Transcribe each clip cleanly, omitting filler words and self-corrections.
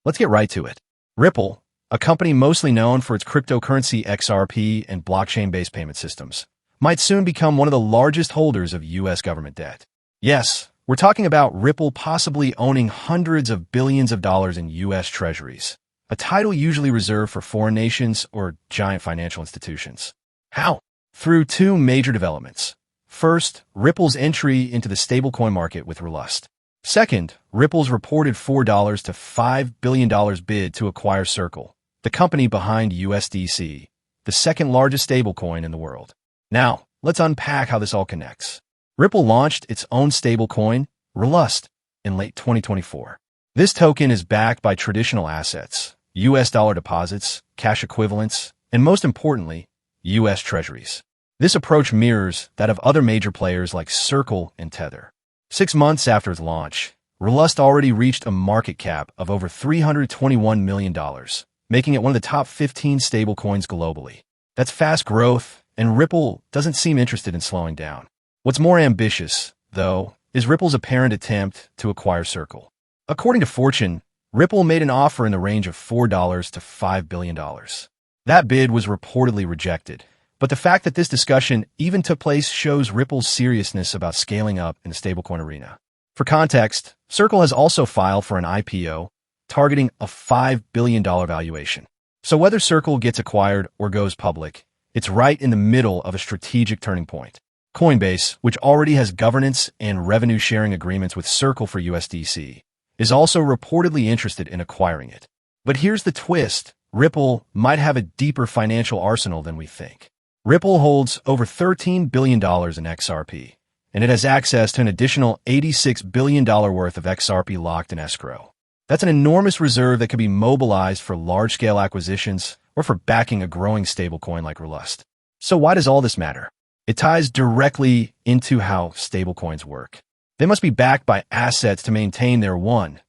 Let's get right to it. Ripple, a company mostly known for its cryptocurrency XRP and blockchain-based payment systems, might soon become one of the largest holders of U.S. government debt. Yes, we're talking about Ripple possibly owning hundreds of billions of dollars in U.S. Treasuries, a title usually reserved for foreign nations or giant financial institutions. How? Through two major developments. First, Ripple's entry into the stablecoin market with RLUSD. Second, Ripple's reported $4 to $5 billion bid to acquire Circle, the company behind USDC, the second largest stablecoin in the world. Now, let's unpack how this all connects. Ripple launched its own stablecoin, RLUSD, in late 2024. This token is backed by traditional assets, US dollar deposits, cash equivalents, and most importantly, US Treasuries. This approach mirrors that of other major players like Circle and Tether. 6 months after its launch, RLUSD already reached a market cap of over $321 million, making it one of the top 15 stablecoins globally. That's fast growth, and Ripple doesn't seem interested in slowing down. What's more ambitious, though, is Ripple's apparent attempt to acquire Circle. According to Fortune, Ripple made an offer in the range of $4 to $5 billion. That bid was reportedly rejected, but the fact that this discussion even took place shows Ripple's seriousness about scaling up in the stablecoin arena. For context, Circle has also filed for an IPO, targeting a $5 billion valuation. So whether Circle gets acquired or goes public, it's right in the middle of a strategic turning point. Coinbase, which already has governance and revenue-sharing agreements with Circle for USDC, is also reportedly interested in acquiring it. But here's the twist. Ripple might have a deeper financial arsenal than we think. Ripple holds over $13 billion in XRP, and it has access to an additional $86 billion worth of XRP locked in escrow. That's an enormous reserve that could be mobilized for large-scale acquisitions or for backing a growing stablecoin like RLUSD. So why does all this matter? It ties directly into how stablecoins work. They must be backed by assets to maintain their one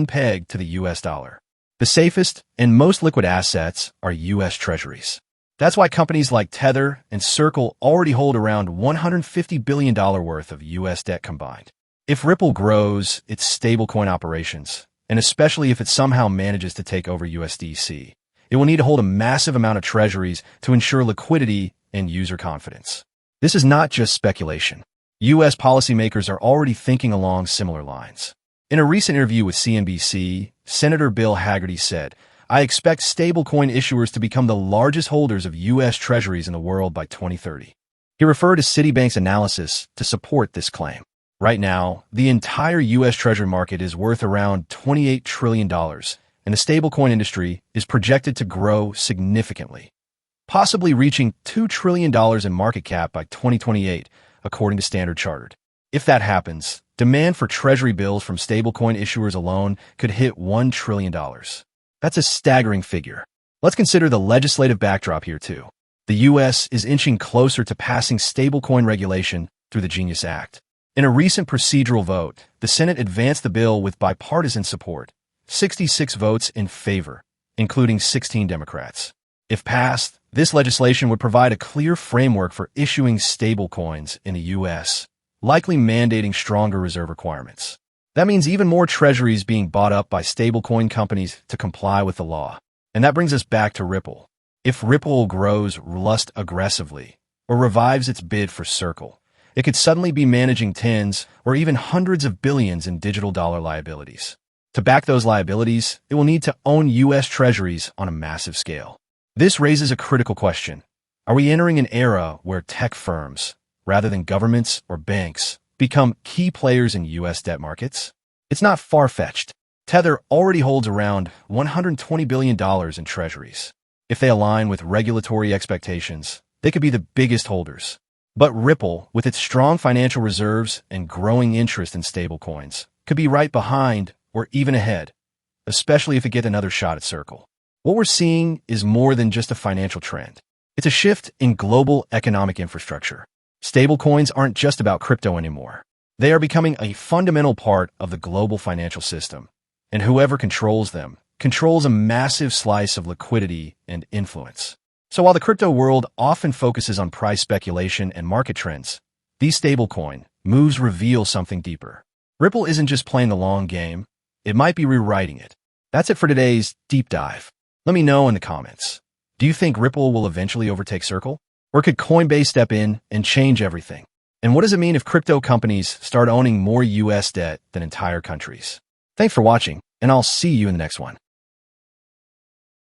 peg to the US dollar. The safest and most liquid assets are US Treasuries. That's why companies like Tether and Circle already hold around $150 billion worth of US debt combined. If Ripple grows its stablecoin operations, and especially if it somehow manages to take over USDC, it will need to hold a massive amount of treasuries to ensure liquidity and user confidence. This is not just speculation. U.S. policymakers are already thinking along similar lines. In a recent interview with CNBC, Senator Bill Hagerty said, "I expect stablecoin issuers to become the largest holders of U.S. Treasuries in the world by 2030. He referred to Citibank's analysis to support this claim. Right now, the entire U.S. Treasury market is worth around $28 trillion, and the stablecoin industry is projected to grow significantly, possibly reaching $2 trillion in market cap by 2028, according to Standard Chartered. If that happens, demand for Treasury bills from stablecoin issuers alone could hit $1 trillion. That's a staggering figure. Let's consider the legislative backdrop here, too. The U.S. is inching closer to passing stablecoin regulation through the Genius Act. In a recent procedural vote, the Senate advanced the bill with bipartisan support, 66 votes in favor, including 16 Democrats. If passed, this legislation would provide a clear framework for issuing stablecoins in the U.S., likely mandating stronger reserve requirements. That means even more treasuries being bought up by stablecoin companies to comply with the law. And that brings us back to Ripple. If Ripple grows RLUSD aggressively or revives its bid for Circle, it could suddenly be managing tens or even hundreds of billions in digital dollar liabilities. To back those liabilities, it will need to own U.S. Treasuries on a massive scale. This raises a critical question. Are we entering an era where tech firms, rather than governments or banks, become key players in U.S. debt markets? It's not far-fetched. Tether already holds around $120 billion in treasuries. If they align with regulatory expectations, they could be the biggest holders. But Ripple, with its strong financial reserves and growing interest in stablecoins, could be right behind or even ahead, especially if it gets another shot at Circle. What we're seeing is more than just a financial trend. It's a shift in global economic infrastructure. Stablecoins aren't just about crypto anymore. They are becoming a fundamental part of the global financial system, and whoever controls them controls a massive slice of liquidity and influence. So while the crypto world often focuses on price speculation and market trends, these stablecoin moves reveal something deeper. Ripple isn't just playing the long game, it might be rewriting it. That's it for today's deep dive. Let me know in the comments. Do you think Ripple will eventually overtake Circle? Or could Coinbase step in and change everything? And what does it mean if crypto companies start owning more US debt than entire countries? Thanks for watching, and I'll see you in the next one.